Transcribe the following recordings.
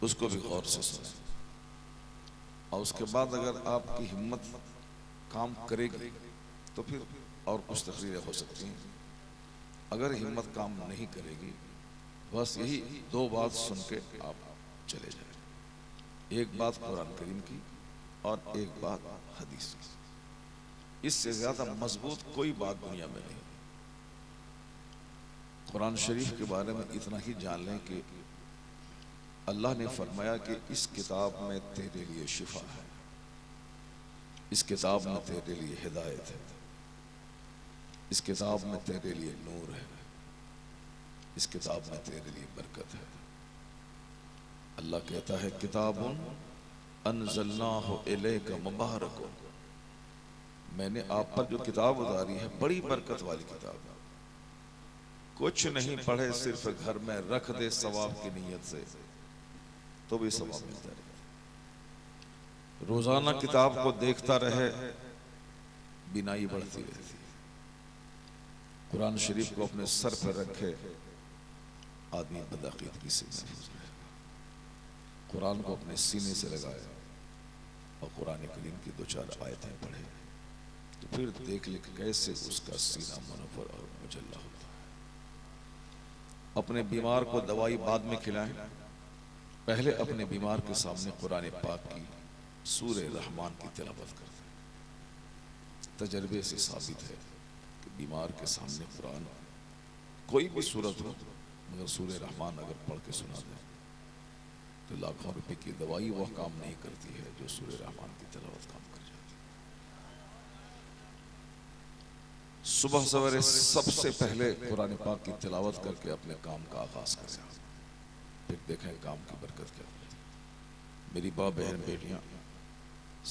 उसको भी गौर से सुने। और उसके बाद अगर आपकी हिम्मत काम करेगी तो फिर और कुछ तकरीरें हो सकती हैं। अगर हिम्मत काम नहीं करेगी, बस यही दो बात सुन के आप चले जाए, एक बात कुरान करीम की और एक बात हदीस की। इससे ज्यादा मजबूत कोई बात दुनिया में नहीं। कुरान शरीफ के बारे में इतना ही जान लें कि अल्लाह ने फरमाया कि इस किताब में तेरे लिए शिफा है, इस किताब में तेरे लिए हिदायत है, इस किताब में तेरे लिए नूर है, इस किताब में तेरे लिए बरकत है। अल्लाह कहता है किताबुन अनज़लनाहु इलैका मुबारकुन, मैंने आप पर जो किताब उतारी है बड़ी बरकत वाली किताब है। कुछ नहीं पढ़े, सिर्फ घर में रख दे सवाब की नीयत से तो भी सवाब मिलता रहे। रोजाना किताब को देखता रहे, बिनाई बढ़ती रहती है। कुरान शरीफ को अपने सर पर रखे, आदमी बदअकीदगी से महफूज रहे। कुरान को अपने सीने से लगाए और कुरान करीम की दो चार आयतें पढ़े तो फिर देख ले कैसे उसका सीना मुनव्वर और मुजल्ला होता है। अपने बीमार को दवाई बाद में खिलाएं, पहले अपने बीमार के सामने कुरान पाक की सूरे रहमान की तिलावत कर दें। तजर्बे से साबित है कि बीमार के सामने कुरान कोई भी सूरत हो मगर सूरे रहमान अगर पढ़ के सुना दें तो लाखों रुपए की दवाई वह काम नहीं करती है जो सूरे रहमान की तिलावत काम कर जाती है। सुबह सवेरे सबसे पहले कुरान पाक की तिलावत करके अपने काम का आगाज करें, फिर देखें काम की बरकत क्या होती है। मेरी माँ बहन बेटियां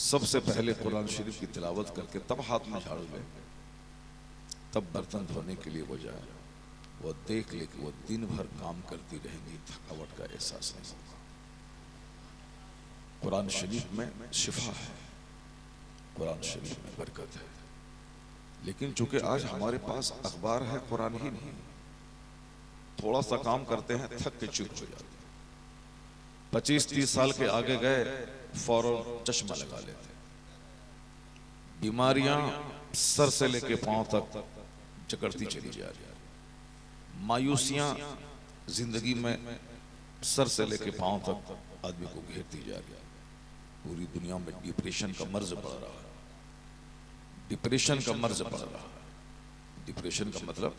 सबसे पहले कुरान शरीफ की तिलावत करके तब हाथ में झाड़ू लें, तब बर्तन धोने के लिए वो जाए, वो देख ले कि वो दिन भर काम करती रहेंगी, थकावट का एहसास नहीं होगा। कुरान शरीफ में शिफा है, कुरान शरीफ में बरकत है। लेकिन चूंकि आज हमारे पास अखबार है, कुरान ही नहीं, थोड़ा सा काम करते हैं थक के चुप हो जाते हैं। 25-30 साल के आगे गए फौरन चश्मा लगा लेते। बीमारियां सर से लेके पांव तक जकड़ती चली जा रही है। मायूसियां जिंदगी में सर से लेके पांव तक आदमी को घेरती जा रही है। पूरी दुनिया में डिप्रेशन का मर्ज बढ़ रहा है, डिप्रेशन का मर्ज बढ़ रहा है। डिप्रेशन का मतलब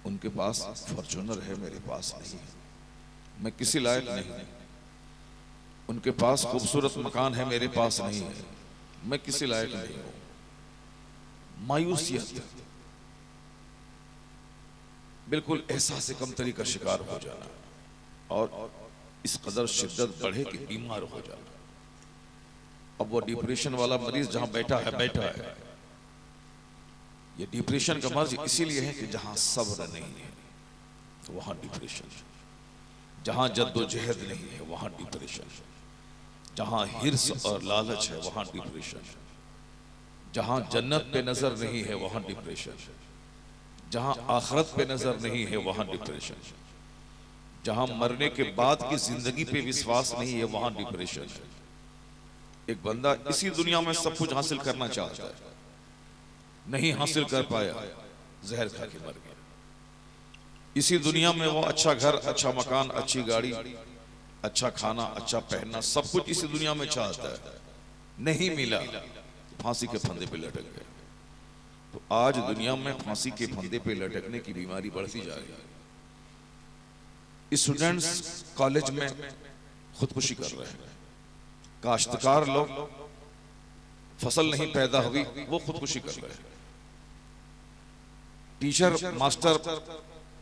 उनके पास फॉर्च्यूनर है, मेरे पास नहीं है, मैं किसी लायक नहीं। उनके पास खूबसूरत मकान है, मेरे पास नहीं है, मैं किसी लायक नहीं हूं। मायूसियत, बिल्कुल एहसास कमतरी का शिकार हो जाना और इस कदर शिद्दत बढ़े कि बीमार हो जाना। अब वो डिप्रेशन वाला मरीज जहां बैठा है। ये डिप्रेशन का मर्ज इसीलिए है कि जहां सब्र नहीं है तो वहां डिप्रेशन, जहां जद्दोजहद नहीं है वहां डिप्रेशन, जहां हिर्स और लालच है वहां डिप्रेशन, जहां जन्नत पे नजर नहीं है वहां डिप्रेशन, जहां आखिरत पे नजर नहीं है वहां डिप्रेशन, जहां मरने के बाद की जिंदगी पे विश्वास नहीं है वहां डिप्रेशन है। एक बंदा इसी दुनिया में सब कुछ हासिल करना चाहता है, नहीं हासिल कर पाया, जहर खा के मर गया। इसी दुनिया में वो अच्छा घर, अच्छा मकान, अच्छी गाड़ी, अच्छा खाना, अच्छा पहनना, सब कुछ इसी दुनिया में चाहता है, नहीं मिला, फांसी के फंदे पे लटक गया। तो आज दुनिया में फांसी के फंदे पे लटकने की बीमारी बढ़ती जा रही है। स्टूडेंट्स कॉलेज में खुदकुशी कर रहे हैं, काश्तकार लोग फसल नहीं पैदा हुई वो खुदकुशी कर रहे हैं, टीचर मास्टर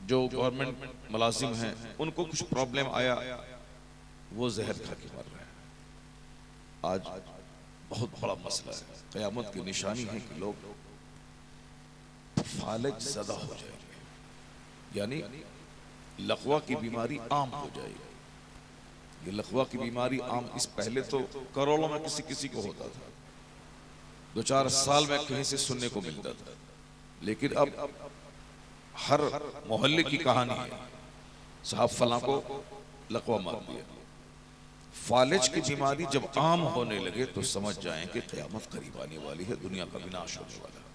जो गवर्नमेंट मुलाजिम हैं उनको कुछ प्रॉब्लम आया वो जहर खा के मर रहे हैं। आज बहुत बड़ा मसला है, क़यामत की निशानी है कि लोग फालिज ज़दा हो जाएंगे, यानी लकवा की बीमारी आम हो जाएगी। ये लकवा की बीमारी आम, इस पहले तो करोड़ों में किसी किसी को होता था, 2-4 साल में कहीं से सुनने को मिलता था, लेकिन अब हर मोहल्ले की कहानी है, साहब फलां को लकवा मार दिया, फालिज की बीमारी जब आम होने लगे तो समझ जाएं कि क़यामत करीब आने वाली है, दुनिया का विनाश होने वाला है।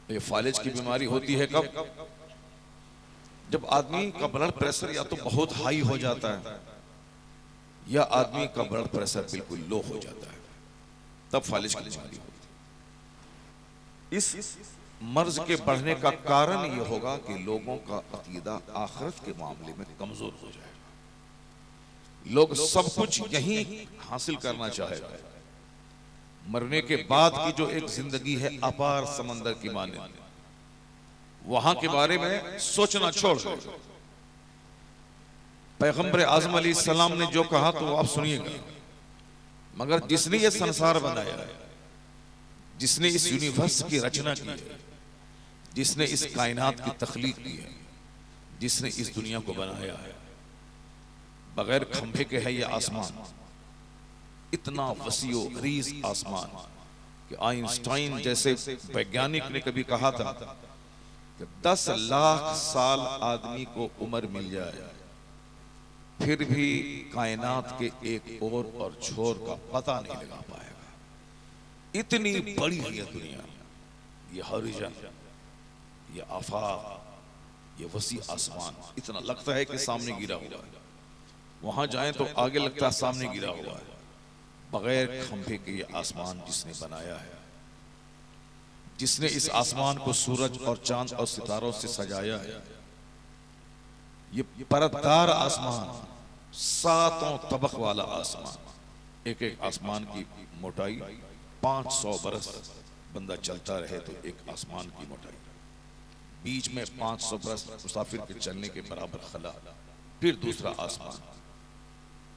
ये फालिज की बीमारी होती है कब? जब आदमी का ब्लड प्रेशर या तो बहुत हाई हो जाता है या आदमी का ब्लड प्रेशर बिल्कुल लो हो जाता है, तब फालिज की बीमारी होती है। इस मर्ज के बढ़ने का कारण यह होगा कि लोगों का अकीदा आखिरत के मामले में कमजोर हो जाएगा। लोग सब कुछ यहीं हासिल करना चाहेगा, मरने के बाद की जो एक जिंदगी है अपार समंदर की माने, वहां के बारे में सोचना छोड़ दो। पैगंबर आजम अलैहिस्सलाम ने जो कहा तो आप सुनिएगा, मगर जिसने ये संसार बनाया है, जिसने इस यूनिवर्स की रचना की है, जिसने इस कायनात की तख्लीक की है, जिसने इस दुनिया को बनाया है, बगैर खंभे के है ये आसमान, इतना वसीओ गरीज आसमान कि आइंस्टाइन जैसे वैज्ञानिक ने कभी कहा था कि 10 लाख साल आदमी को उम्र मिल जाए फिर भी कायनात के एक और छोर का पता नहीं लगा पाएगा। इतनी बड़ी है ये दुनिया, ये हॉरिजन, ये आफाक, ये वसी आसमान। इतना लगता है कि सामने गिरा हुआ है, वहां जाएं तो आगे लगता है सामने गिरा हुआ है। बगैर खंभे के ये आसमान जिसने बनाया है, जिसने इस आसमान को सूरज और चांद और सितारों से सजाया है, ये परतदार आसमान, 7 तबक वाला आसमान, एक एक आसमान की मोटाई 500 बरस बंदा चलता रहे तो एक आसमान की मोटाई, बीच में 500 बरस मुसाफिर के चलने के बराबर खला, फिर दूसरा आसमान।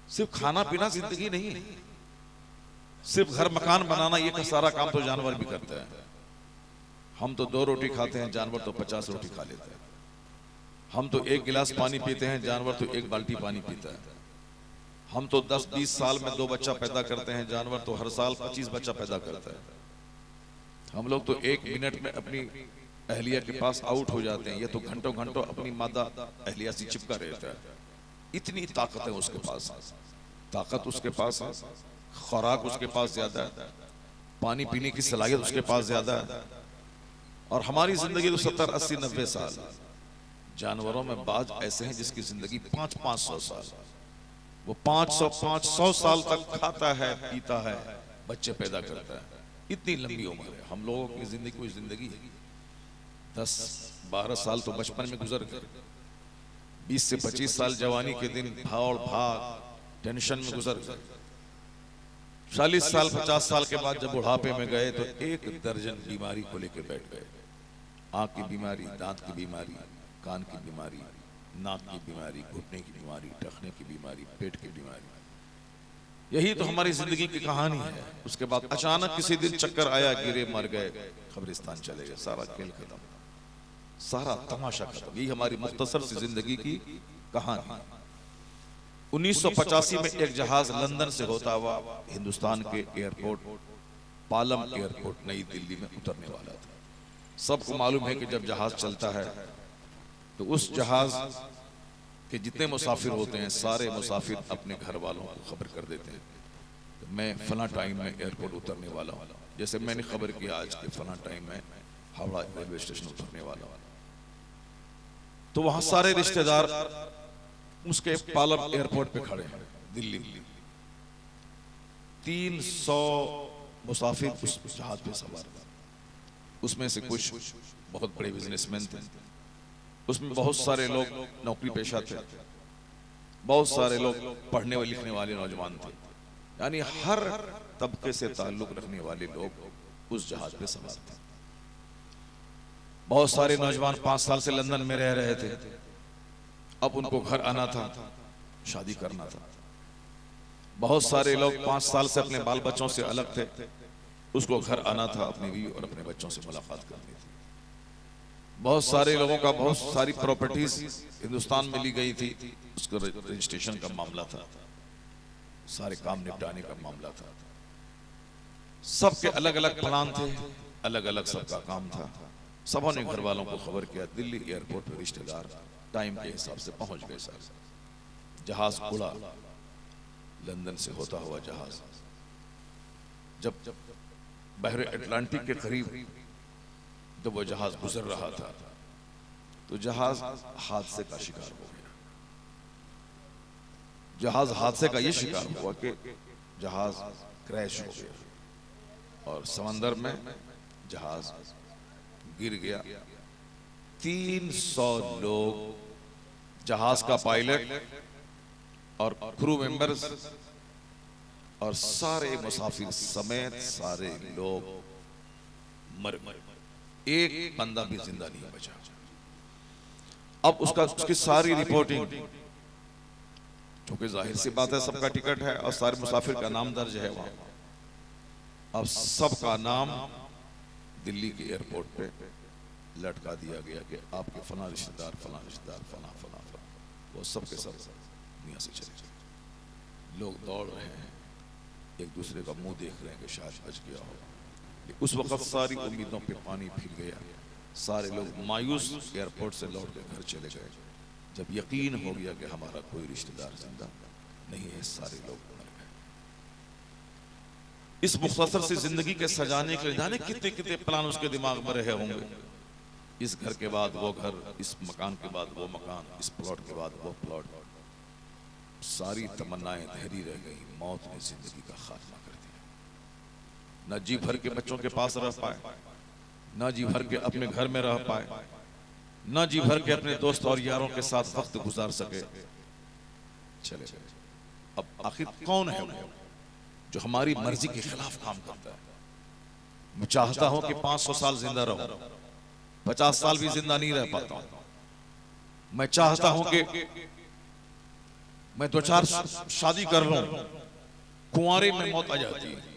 सिर्फ खाना पीना जिंदगी नहीं, सिर्फ घर मकान बनाना ये सारा काम तो जानवर भी करते हैं। हम तो 2 रोटी खाते हैं, जानवर तो 50 रोटी खा लेते हैं। हम तो 1 गिलास पानी पीते हैं, जानवर तो 1 बाल्टी पानी पीता है। हम तो 10-20 साल में 2 बच्चा पैदा करते हैं, जानवर तो हर साल 25 बच्चा पैदा करता है। हम लोग तो 1 मिनट में अपनी अहलिया के पास आउट हो जाते हैं, ये तो घंटों घंटों अपनी मादा अहलिया से चिपका रहता है। इतनी ताकत है उसके पास, ताकत उसके पास है, खुराक उसके पास ज्यादा है, पानी पीने की सलाहियत उसके पास ज्यादा है। और हमारी जिंदगी तो 70, 80, 90 साल। जानवरों में बाज ऐसे हैं जिसकी जिंदगी 500 साल, वो 500 साल तक खाता है, पीता है, बच्चे पैदा करता है। इतनी लंबी उम्र है। हम लोगों की जिंदगी कोई जिंदगी है 10-12 साल तो बचपन में गुजर गए, 20 से 25 साल जवानी के दिन भाग भाग टेंशन में गुजर गए, 40 साल 50 साल के बाद जब बुढ़ापे में गए तो 1 दर्जन बीमारी को लेकर बैठ गए। आंख की बीमारी, दांत की बीमारी, कान की बीमारी, नाक की बीमारी, घुटने की बीमारी, टखने की बीमारी, पेट की बीमारी। यही तो हमारी जिंदगी की कहानी है। उसके बाद अचानक किसी दिन चक्कर आया, गिरे, मर गए, कब्रिस्तान चले गए, सारा खेल खत्म, सारा तमाशा खत्म। यही हमारी मुख्तसर सी जिंदगी की कहानी। 1985 में एक जहाज लंदन से होता हुआ हिंदुस्तान के एयरपोर्ट पालम एयरपोर्ट नई दिल्ली में उतरने वाला था। सबको मालूम है कि जब जहाज चलता है तो उस जहाज के जितने मुसाफिर होते हैं सारे मुसाफिर अपने घर वालों को खबर कर देते हैं तो मैं फला टाइम में एयरपोर्ट उतरने वाला हूँ। जैसे मैंने खबर किया आज के फला टाइम में हावड़ा रेलवे स्टेशन उतरने वाला हूँ, तो वहां सारे रिश्तेदार उसके पालम एयरपोर्ट पे खड़े हैं दिल्ली में। 300 मुसाफिर उस जहाज पे सवार थे। उसमें से कुछ बहुत बड़े बिजनेसमैन थे, उसमें बहुत सारे लोग नौकरी पेशा थे, बहुत सारे लोग पढ़ने व लिखने वाले नौजवान थे, यानी हर तबके से ताल्लुक रखने वाले लोग उस जहाज पे सवार थे। बहुत सारे नौजवान 5 साल से लंदन में रह रहे थे, अब उनको घर आना था, शादी करना था। बहुत सारे लोग 5 साल से अपने बाल बच्चों से अलग थे, उसको घर आना था, अपनी बीवी और अपने बच्चों से मुलाकात करनी थी। बहुत सारे लोगों का बहुत सारी प्रॉपर्टीज हिंदुस्तान में ली गई थी, उसका रजिस्ट्रेशन का मामला था, सारे काम निपटाने का मामला था। सबके अलग अलग प्लान थे, अलग अलग सबका काम था। सबों ने घर वालों को खबर किया। दिल्ली एयरपोर्ट पर रिश्तेदार टाइम के हिसाब से पहुंच गए। सर जहाज उड़ा, लंदन से होता हुआ जहाज जब बहरे अटलांटिक के करीब जब वो जहाज गुजर रहा था तो जहाज हादसे का शिकार हो गया। जहाज हादसे का ये शिकार हुआ कि जहाज क्रैश हो गया और समंदर में जहाज गिर गया। 300 लोग, जहाज का पायलट और क्रू मेंबर्स और सारे मुसाफिर समेत सारे लोग मर गए। एक बंदा भी जिंदा नहीं बचा। अब उसकी सारी रिपोर्टिंग, क्योंकि जाहिर सी बात है सबका टिकट है और सारे मुसाफिर का नाम दर्ज है वहां। अब सबका नाम दिल्ली के एयरपोर्ट पे लटका दिया गया कि आपके फला रिश्तेदार फला फला फला फला, वो सब के सब दुनिया से चले गए। लोग दौड़ रहे हैं, एक दूसरे का मुंह देख रहे हैं कि शायद बच गया हो। उस वक्त सारी उम्मीदों पे पानी फिर गया। सारे लोग मायूस एयरपोर्ट से लौट के घर चले गए। जब यकीन हो गया कि हमारा कोई रिश्तेदार जिंदा नहीं है, सारे लोग मर गए। इस मुख्तसर सी जिंदगी के सजाने के लिए जाने कितने कितने प्लान उसके दिमाग में रहे होंगे। इस घर के बाद वो घर, इस मकान के बाद वो मकान, इस प्लॉट के बाद वो प्लॉट। सारी तमन्नाएं धरी रह गई। मौत ने जिंदगी का खात्मा कर दिया। न जी भर के बच्चों के पास रह पाए, न जी भर के अपने घर में रह पाए, न जी भर के अपने दोस्त और यारों के साथ वक्त गुजार सके, चले गए। अब आखिर कौन है वो जो हमारी मर्जी के खिलाफ काम करता है? मैं चाहता हूं कि 500 साल जिंदा रहूं, 50 साल भी जिंदा नहीं रह पाता हूं। मैं चाहता हूं कि मैं 2-4 शादी कर लूं, कुंवारे में मौत आ जाती है।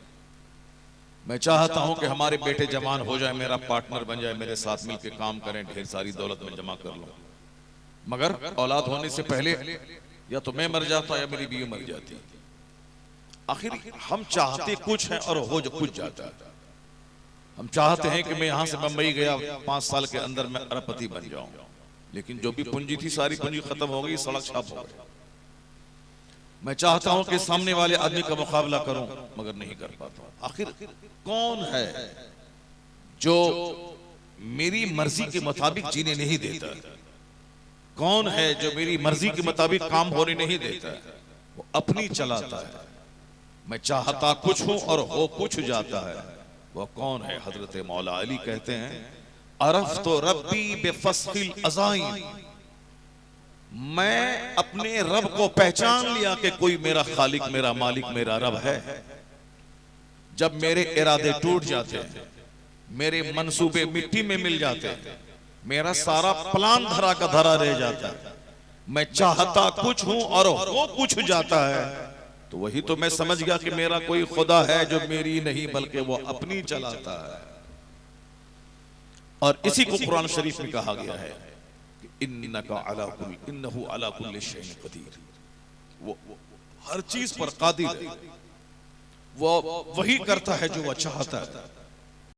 मैं चाहता हूं कि हमारे बेटे जवान हो जाए, मेरा पार्टनर बन जाए, मेरे साथ मिलकर काम करें, ढेर सारी दौलत में जमा कर लूं। मगर औलाद होने से पहले या तो मैं मर जाता या मेरी बीवी मर जाती। आखिर हम चाहते कुछ है और हो जो कुछ जाता है। हम चाहते हैं कि मैं यहां से बंबई गया, 5 साल के अंदर मैं अरबपति बन जाऊं, लेकिन जो भी पूंजी थी सारी पूंजी खत्म हो गई, सड़क छाप हो गई। मैं चाहता हूं कि सामने वाले आदमी का मुकाबला करूं, मगर नहीं कर पाता। आखिर कौन है जो मेरी मर्जी के मुताबिक जीने नहीं देता? कौन है जो मेरी मर्जी के मुताबिक काम होने नहीं देता? वो अपनी चलाता है। मैं चाहता कुछ हूं और हो कुछ जाता है। वो कौन है? हजरत मौला अली कहते हैं, अरफ तो रब्बी बेफस्खिल अज़ाइन, मैं अपने रब को पहचान लिया कि कोई मेरा खालिक, मेरा मालिक, मेरा रब है। जब मेरे इरादे टूट जाते हैं, मेरे मंसूबे मिट्टी में मिल जाते हैं, मेरा सारा प्लान धरा का धरा रह जाता है, मैं चाहता कुछ हूं और हो कुछ जाता है, तो वही तो मैं समझ गया कि मेरा कोई खुदा है जो मेरी नहीं बल्कि वो अपनी चलाता है। और इसी को कुरान शरीफ में कहा गया है, इन्नका अला कुल्लि शैइन कदीर। वो हर चीज पर कादिर है। वो वही करता है जो वह चाहता है।